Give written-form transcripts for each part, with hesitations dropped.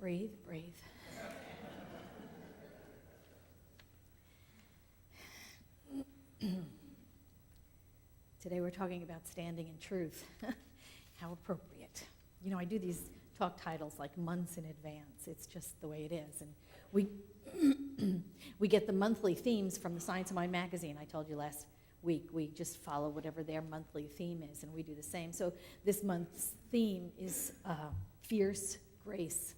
breathe, breathe. Today we're talking about standing in truth. How appropriate. You know, I do these talk titles like months in advance. It's just the way it is. And we get the monthly themes from the Science of Mind magazine. I told you last week we just follow whatever their monthly theme is, and we do the same. So this month's theme is fierce grace.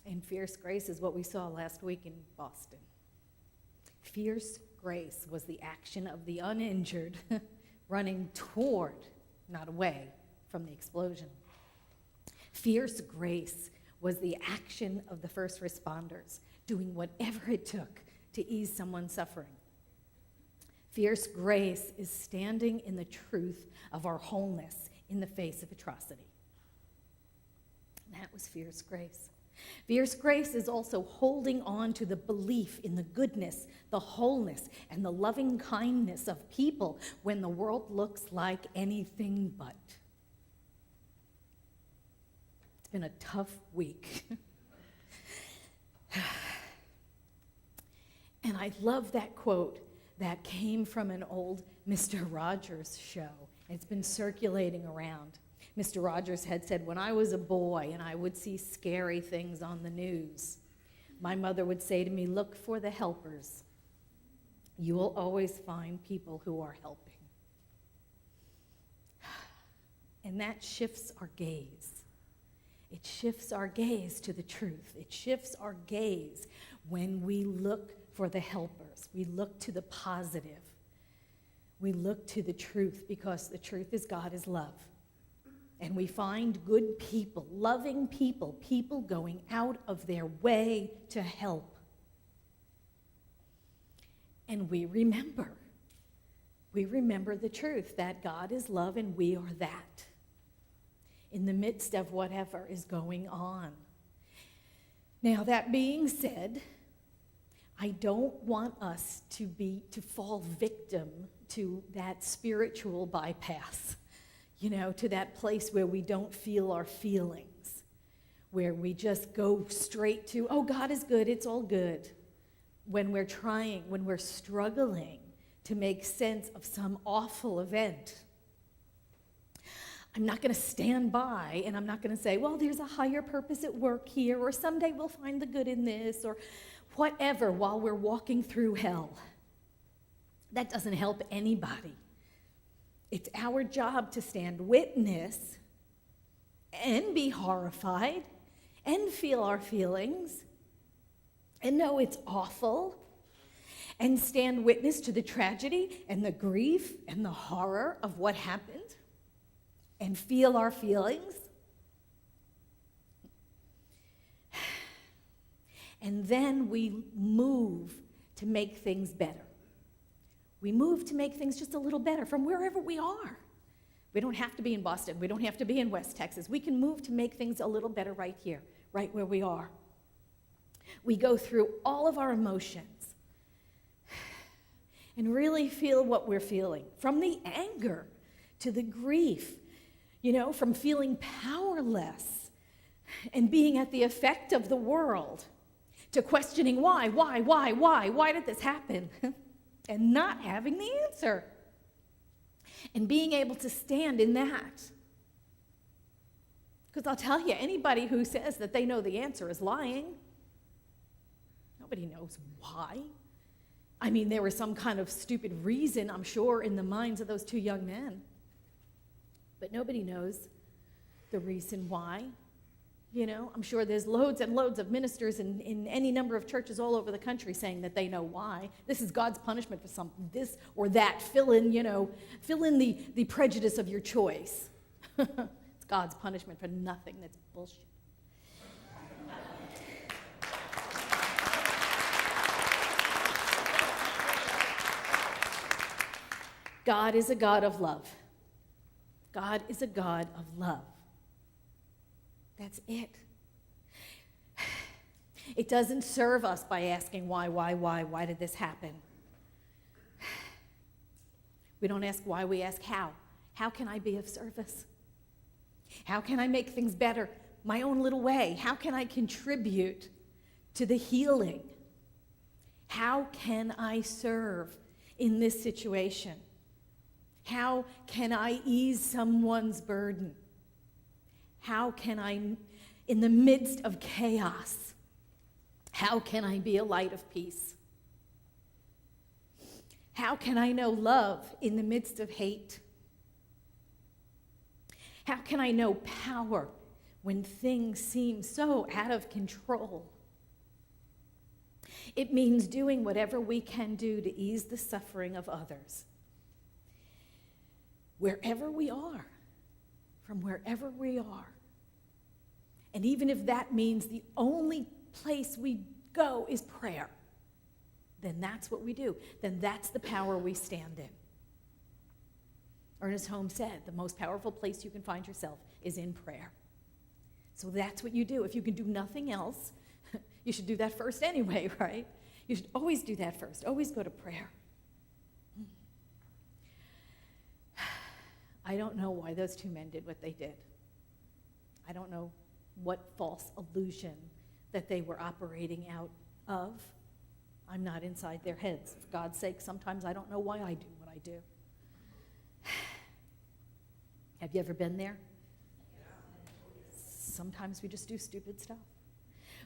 And fierce grace is what we saw last week in Boston. Fierce grace was the action of the uninjured running toward, not away, from the explosion. Fierce grace was the action of the first responders, doing whatever it took to ease someone's suffering. Fierce grace is standing in the truth of our wholeness in the face of atrocity. And that was fierce grace. Fierce grace is also holding on to the belief in the goodness, the wholeness, and the loving kindness of people when the world looks like anything but. It's been a tough week. And I love that quote that came from an old Mr. Rogers show. It's been circulating around. Mr. Rogers had said, when I was a boy and I would see scary things on the news, my mother would say to me, look for the helpers. You will always find people who are helping. And that shifts our gaze. It shifts our gaze to the truth. It shifts our gaze when we look for the helpers. We look to the positive. We look to the truth because the truth is God is love. And we find good people, loving people, people going out of their way to help. And we remember the truth that God is love and we are that in the midst of whatever is going on. Now, that being said, I don't want us to fall victim to that spiritual bypass. You know, to that place where we don't feel our feelings, where we just go straight to, oh, God is good, it's all good. When we're struggling to make sense of some awful event. I'm not going to stand by and I'm not going to say, well, there's a higher purpose at work here, or someday we'll find the good in this, or whatever, while we're walking through hell. That doesn't help anybody. It's our job to stand witness and be horrified and feel our feelings and know it's awful and stand witness to the tragedy and the grief and the horror of what happened and feel our feelings. And then we move to make things better. We move to make things just a little better from wherever we are. We don't have to be in Boston. We don't have to be in West Texas. We can move to make things a little better right here, right where we are. We go through all of our emotions and really feel what we're feeling, from the anger to the grief, you know, from feeling powerless and being at the effect of the world to questioning why did this happen? And not having the answer. And being able to stand in that. Because I'll tell you, anybody who says that they know the answer is lying. Nobody knows why. I mean, there was some kind of stupid reason, I'm sure, in the minds of those two young men. But nobody knows the reason why. You know, I'm sure there's loads and loads of ministers in any number of churches all over the country saying that they know why. This is God's punishment for something, this or that. Fill in the prejudice of your choice. It's God's punishment for nothing. That's bullshit. God is a God of love. God is a God of love. That's it. It doesn't serve us by asking why did this happen? We don't ask why, we ask how. How can I be of service? How can I make things better my own little way? How can I contribute to the healing? How can I serve in this situation? How can I ease someone's burden? How can I, in the midst of chaos, how can I be a light of peace? How can I know love in the midst of hate? How can I know power when things seem so out of control? It means doing whatever we can do to ease the suffering of others. Wherever we are, from wherever we are. And even if that means the only place we go is prayer, then that's what we do. Then that's the power we stand in. Ernest Holmes said, the most powerful place you can find yourself is in prayer. So that's what you do. If you can do nothing else, you should do that first anyway, right? You should always do that first. Always go to prayer. I don't know why those two men did what they did. I don't know what false illusion that they were operating out of. I'm not inside their heads. For God's sake, sometimes I don't know why I do what I do. Have you ever been there? Sometimes we just do stupid stuff.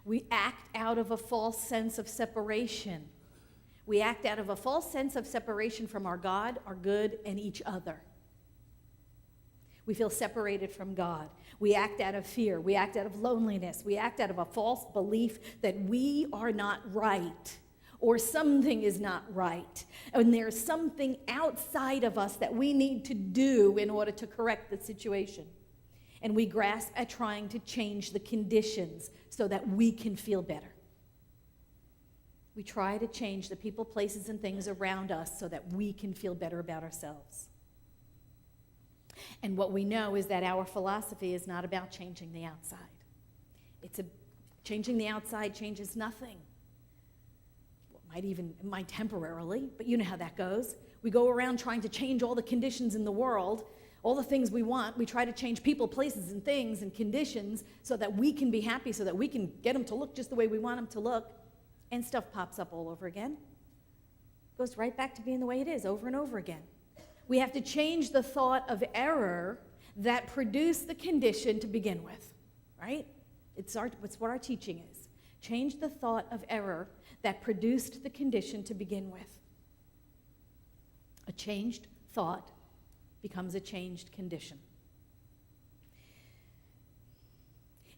We act out of a false sense of separation. We act out of a false sense of separation from our God, our good, and each other. We feel separated from God. We act out of fear. We act out of loneliness. We act out of a false belief that we are not right or something is not right. And there's something outside of us that we need to do in order to correct the situation. And we grasp at trying to change the conditions so that we can feel better. We try to change the people, places, and things around us so that we can feel better about ourselves. And what we know is that our philosophy is not about changing the outside. Changing the outside changes nothing. It might temporarily, but you know how that goes. We go around trying to change all the conditions in the world, all the things we want. We try to change people, places, and things and conditions so that we can be happy, so that we can get them to look just the way we want them to look. And stuff pops up all over again. Goes right back to being the way it is over and over again. We have to change the thought of error that produced the condition to begin with, right? It's what our teaching is. Change the thought of error that produced the condition to begin with. A changed thought becomes a changed condition.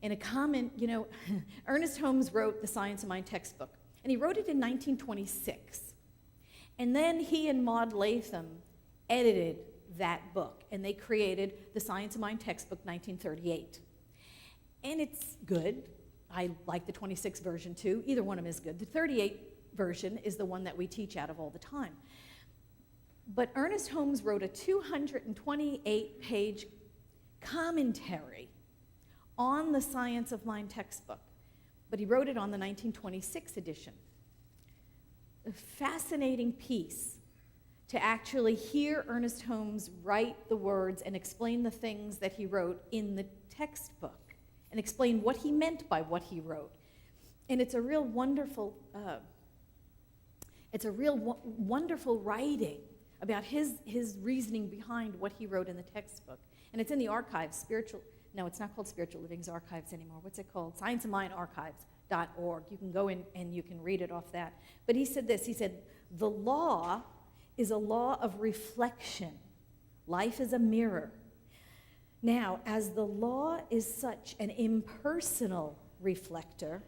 In a comment, Ernest Holmes wrote the Science of Mind textbook, and he wrote it in 1926. And then he and Maud Latham edited that book, and they created the Science of Mind textbook, 1938. And it's good. I like the 26 version too. Either one of them is good. The 38 version is the one that we teach out of all the time. But Ernest Holmes wrote a 228-page commentary on the Science of Mind textbook, but he wrote it on the 1926 edition. A fascinating piece to actually hear Ernest Holmes write the words and explain the things that he wrote in the textbook and explain what he meant by what he wrote. And it's a real wonderful, wonderful writing about his reasoning behind what he wrote in the textbook. And it's in the archives, it's not called Spiritual Living's Archives anymore. What's it called? Science of Mind Archives.org. You can go in and you can read it off that. But he said this, he said, the law is a law of reflection. Life is a mirror. Now, as the law is such an impersonal reflector,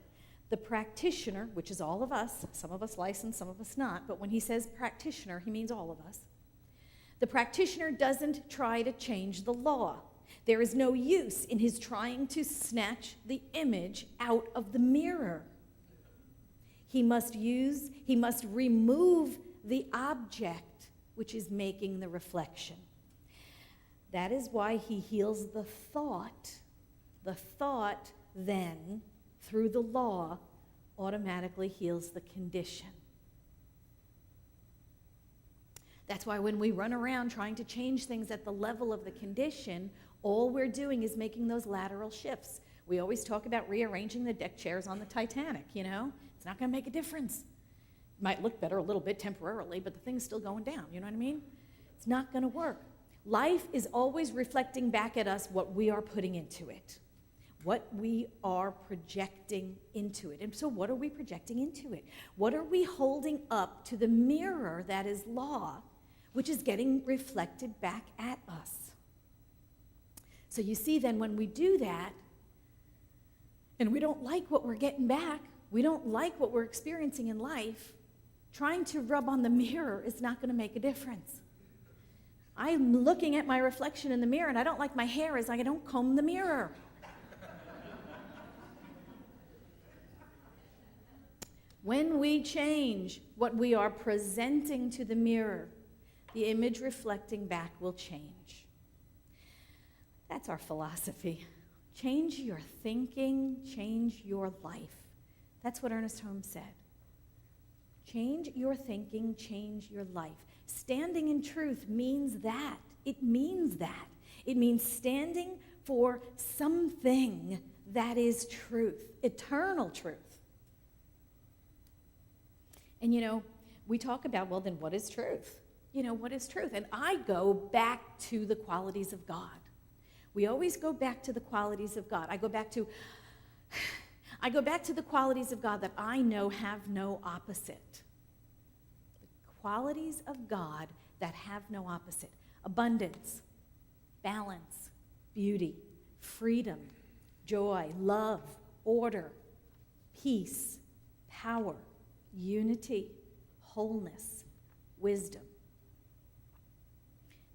the practitioner, which is all of us, some of us licensed, some of us not, but when he says practitioner, he means all of us. The practitioner doesn't try to change the law. There is no use in his trying to snatch the image out of the mirror. He must remove the object which is making the reflection. That is why he heals the thought. The thought then, through the law, automatically heals the condition. That's why when we run around trying to change things at the level of the condition, all we're doing is making those lateral shifts. We always talk about rearranging the deck chairs on the Titanic, you know? It's not going to make a difference. It might look better a little bit temporarily, but the thing's still going down, you know what I mean? It's not going to work. Life is always reflecting back at us what we are putting into it, what we are projecting into it. And so what are we projecting into it? What are we holding up to the mirror that is law, which is getting reflected back at us? So you see then when we do that, and we don't like what we're getting back, we don't like what we're experiencing in life, trying to rub on the mirror is not going to make a difference. I'm looking at my reflection in the mirror and I don't like my hair as I don't comb the mirror. When we change what we are presenting to the mirror, the image reflecting back will change. That's our philosophy. Change your thinking, change your life. That's what Ernest Holmes said. Change your thinking, change your life. Standing in truth means that. It means that. It means standing for something that is truth, eternal truth. And you know, we talk about, well, then what is truth? You know, what is truth? And I go back to the qualities of God. We always go back to the qualities of God. I go back to the qualities of God that I know have no opposite. The qualities of God that have no opposite. Abundance, balance, beauty, freedom, joy, love, order, peace, power, unity, wholeness, wisdom.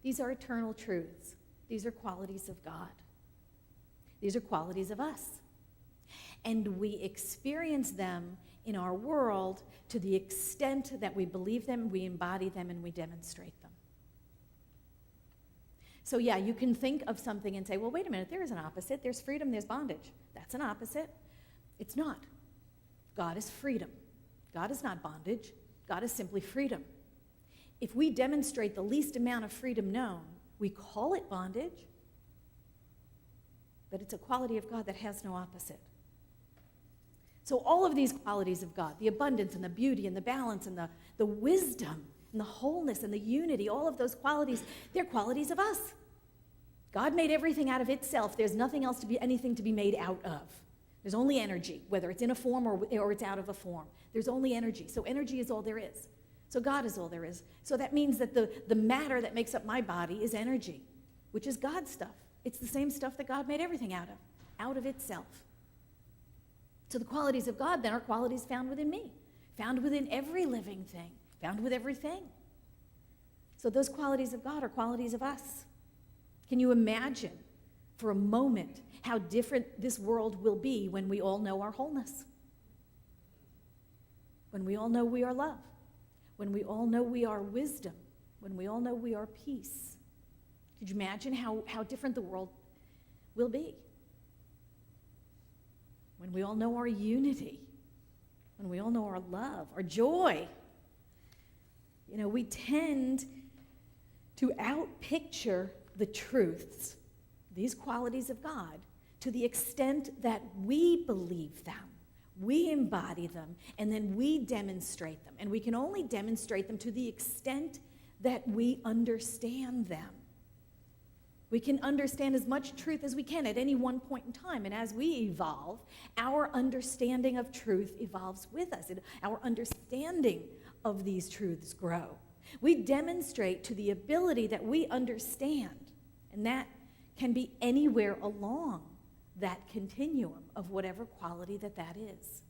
These are eternal truths. These are qualities of God. These are qualities of us. And we experience them in our world to the extent that we believe them, we embody them, and we demonstrate them. So yeah, you can think of something and say, well, wait a minute, there is an opposite. There's freedom, there's bondage. That's an opposite. It's not. God is freedom. God is not bondage. God is simply freedom. If we demonstrate the least amount of freedom known, we call it bondage, but it's a quality of God that has no opposite. So all of these qualities of God, the abundance and the beauty and the balance and the wisdom and the wholeness and the unity, all of those qualities, they're qualities of us. God made everything out of itself. There's nothing else anything to be made out of. There's only energy, whether it's in a form or it's out of a form. There's only energy. So energy is all there is. So God is all there is. So that means that the matter that makes up my body is energy, which is God's stuff. It's the same stuff that God made everything out of itself. So the qualities of God then are qualities found within me, found within every living thing, found with everything. So those qualities of God are qualities of us. Can you imagine for a moment how different this world will be when we all know our wholeness? When we all know we are love. When we all know we are wisdom, when we all know we are peace. Could you imagine how different the world will be? When we all know our unity, when we all know our love, our joy. You know, we tend to outpicture the truths, these qualities of God, to the extent that we believe them. We embody them, and then we demonstrate them. And we can only demonstrate them to the extent that we understand them. We can understand as much truth as we can at any one point in time. And as we evolve, our understanding of truth evolves with us. Our understanding of these truths grow. We demonstrate to the ability that we understand, and that can be anywhere along that continuum of whatever quality that is.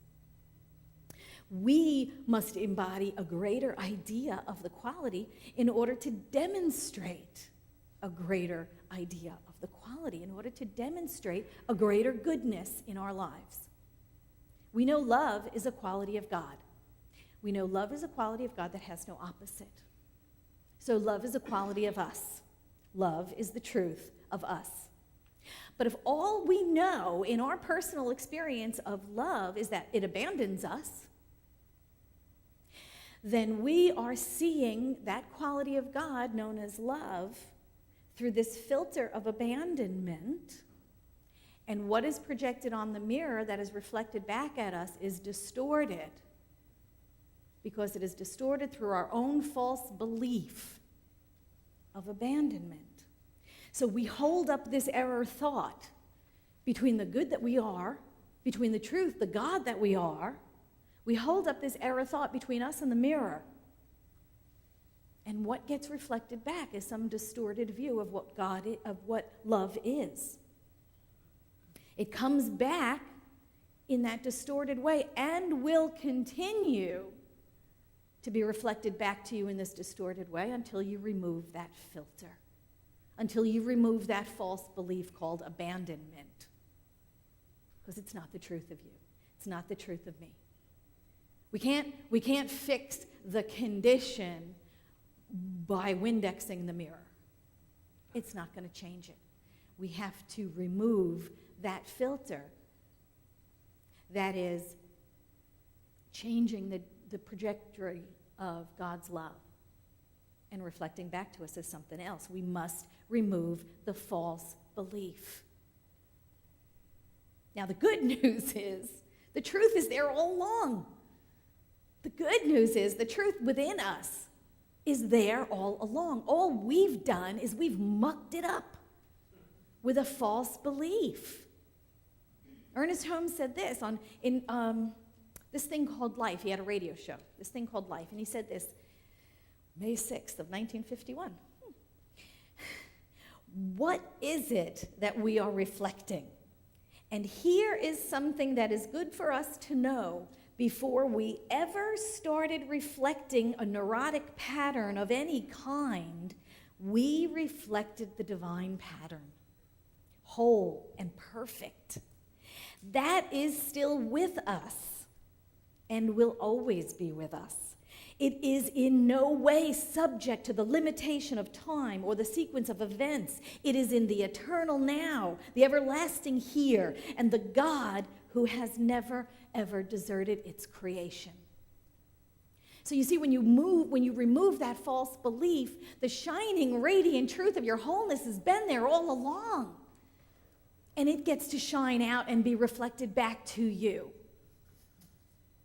We must embody a greater idea of the quality in order to demonstrate a greater idea of the quality, in order to demonstrate a greater goodness in our lives. We know love is a quality of God. We know love is a quality of God that has no opposite. So love is a quality of us. Love is the truth of us. But if all we know in our personal experience of love is that it abandons us, then we are seeing that quality of God known as love through this filter of abandonment. And what is projected on the mirror that is reflected back at us is distorted, because it is distorted through our own false belief of abandonment. So we hold up this error thought between the good that we are, between the truth, the God that we are. We hold up this error thought between us and the mirror. And what gets reflected back is some distorted view of what love is. It comes back in that distorted way and will continue to be reflected back to you in this distorted way until you remove that filter, until you remove that false belief called abandonment. Because it's not the truth of you. It's not the truth of me. We can't fix the condition by Windexing the mirror. It's not going to change it. We have to remove that filter that is changing the trajectory of God's love and reflecting back to us as something else. We must remove the false belief. Now, the good news is the truth is there all along. The good news is the truth within us is there all along. All we've done is we've mucked it up with a false belief. Ernest Holmes said this in this thing called Life. He had a radio show, this thing called Life, and he said this, May 6th of 1951. What is it that we are reflecting? And here is something that is good for us to know before we ever started reflecting a neurotic pattern of any kind. We reflected the divine pattern, whole and perfect. That is still with us and will always be with us. It is in no way subject to the limitation of time or the sequence of events. It is in the eternal now, the everlasting here, and the God who has never, ever deserted its creation. So you see, when you remove that false belief, the shining, radiant truth of your wholeness has been there all along. And it gets to shine out and be reflected back to you.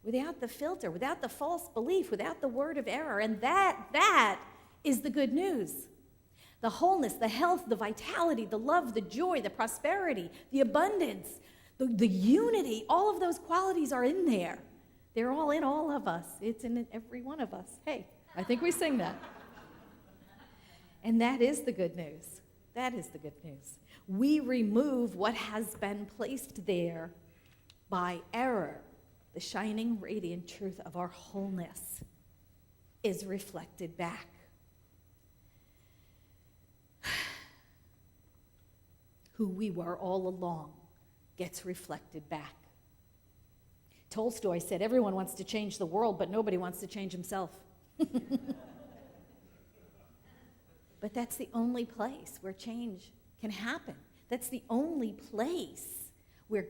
Without the filter, without the false belief, without the word of error. And that is the good news. The wholeness, the health, the vitality, the love, the joy, the prosperity, the abundance, the unity, all of those qualities are in there. They're all in all of us. It's in every one of us. Hey, I think we sing that. And that is the good news. That is the good news. We remove what has been placed there by error. The shining, radiant truth of our wholeness is reflected back. Who we were all along gets reflected back. Tolstoy said, everyone wants to change the world, but nobody wants to change himself. But that's the only place where change can happen. That's the only place where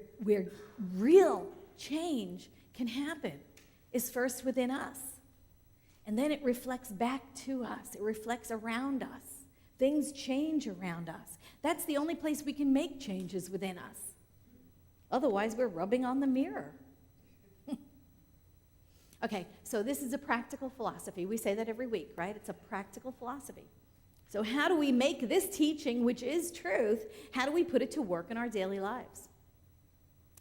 real change can happen, is first within us. And then it reflects back to us. It reflects around us. Things change around us. That's the only place we can make changes within us. Otherwise, we're rubbing on the mirror. Okay, so this is a practical philosophy. We say that every week, right? It's a practical philosophy. So how do we make this teaching, which is truth, how do we put it to work in our daily lives?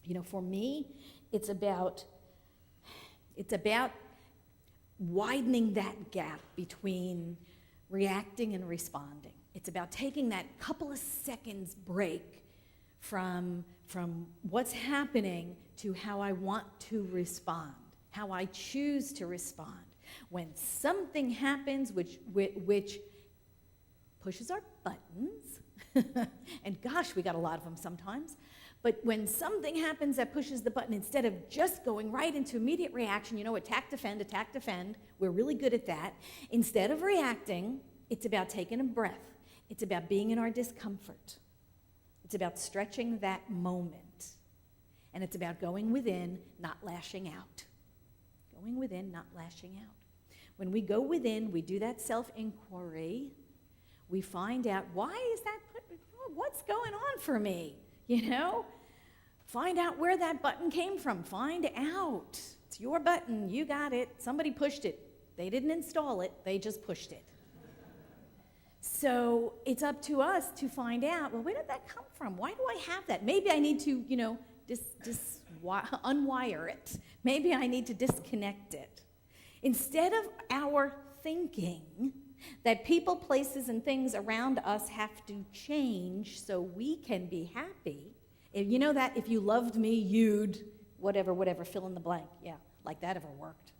You know, for me, it's about widening that gap between reacting and responding. It's about taking that couple of seconds break from what's happening to how I want to respond, how I choose to respond. When something happens which pushes our buttons, and gosh, we got a lot of them sometimes, but when something happens that pushes the button, instead of just going right into immediate reaction, you know, attack, defend, we're really good at that. Instead of reacting, it's about taking a breath. It's about being in our discomfort. It's about stretching that moment. And it's about going within, not lashing out. Going within, not lashing out. When we go within, we do that self-inquiry, we find out, what's going on for me, Find out where that button came from. Find out. It's your button. You got it. Somebody pushed it. They didn't install it. They just pushed it. So it's up to us to find out, where did that come from? Why do I have that? Maybe I need to, unwire it. Maybe I need to disconnect it. Instead of our thinking that people, places, and things around us have to change so we can be happy, you know that if you loved me, you'd whatever, fill in the blank. Yeah, like that ever worked.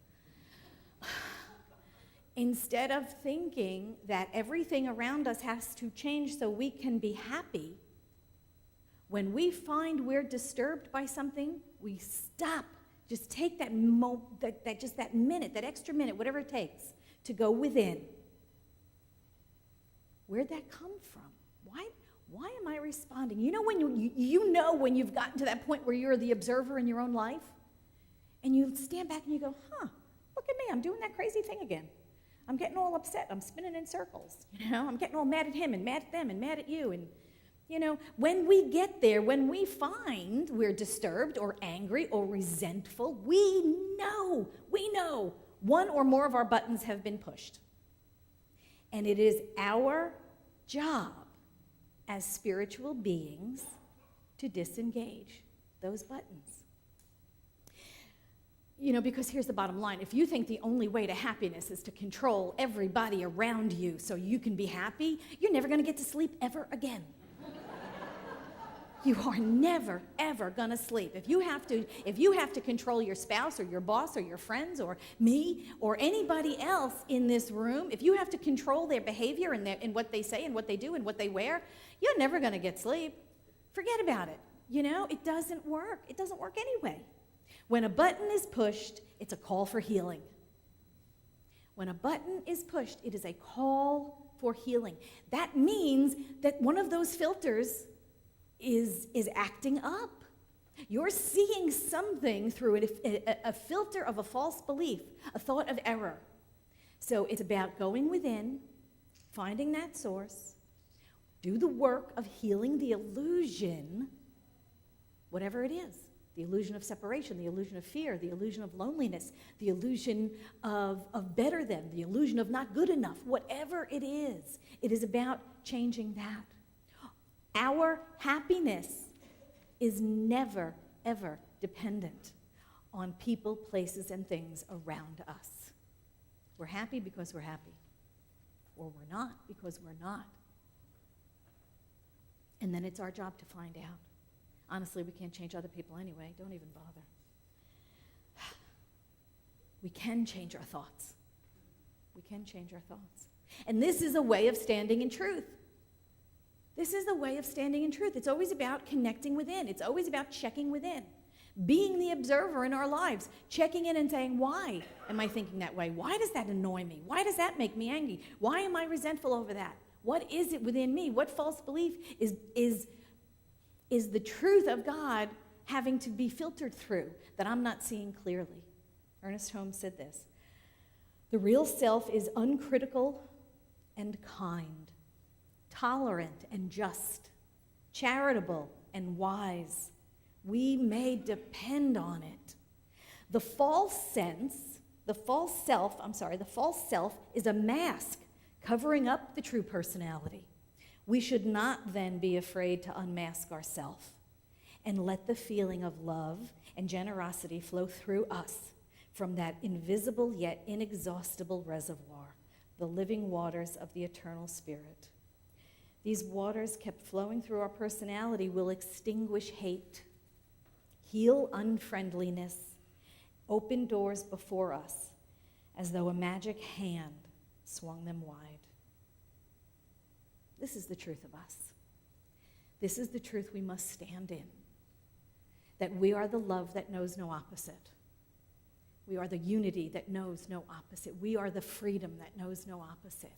Instead of thinking that everything around us has to change so we can be happy, when we find we're disturbed by something, we stop. Just take that minute, that extra minute, whatever it takes, to go within. Where'd that come from? Why am I responding? When you've gotten to that point where you're the observer in your own life, and you stand back and you go, look at me, I'm doing that crazy thing again. I'm getting all upset. I'm spinning in circles. I'm getting all mad at him and mad at them and mad at you. And, when we get there, when we find we're disturbed or angry or resentful, we know one or more of our buttons have been pushed. And it is our job as spiritual beings to disengage those buttons. Because here's the bottom line. If you think the only way to happiness is to control everybody around you so you can be happy, you're never going to get to sleep ever again. You are never, ever going to sleep. If you have to control your spouse or your boss or your friends or me or anybody else in this room, if you have to control their behavior and what they say and what they do and what they wear, you're never going to get sleep. Forget about it. It doesn't work. It doesn't work anyway. When a button is pushed, it's a call for healing. When a button is pushed, it is a call for healing. That means that one of those filters is acting up. You're seeing something through a filter of a false belief, a thought of error. So it's about going within, finding that source, do the work of healing the illusion, whatever it is. The illusion of separation, the illusion of fear, the illusion of loneliness, the illusion of better than, the illusion of not good enough, whatever it is about changing that. Our happiness is never, ever dependent on people, places, and things around us. We're happy because we're happy, or we're not because we're not. And then it's our job to find out. Honestly, we can't change other people anyway. Don't even bother. We can change our thoughts. We can change our thoughts. And this is a way of standing in truth. This is the way of standing in truth. It's always about connecting within. It's always about checking within. Being the observer in our lives. Checking in and saying, why am I thinking that way? Why does that annoy me? Why does that make me angry? Why am I resentful over that? What is it within me? What false belief is the truth of God having to be filtered through that I'm not seeing clearly? Ernest Holmes said this: the real self is uncritical and kind, tolerant and just, charitable and wise. We may depend on it. The false self is a mask covering up the true personality. We should not then be afraid to unmask ourselves and let the feeling of love and generosity flow through us from that invisible yet inexhaustible reservoir, the living waters of the eternal Spirit. These waters kept flowing through our personality will extinguish hate, heal unfriendliness, open doors before us as though a magic hand swung them wide. This is the truth of us. This is the truth we must stand in, that we are the love that knows no opposite. We are the unity that knows no opposite. We are the freedom that knows no opposite.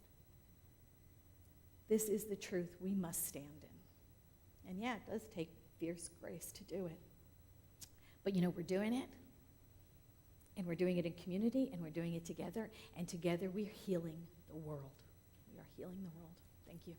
This is the truth we must stand in. And yeah, it does take fierce grace to do it. But we're doing it. And we're doing it in community, and we're doing it together, and together we are healing the world. We are healing the world. Thank you.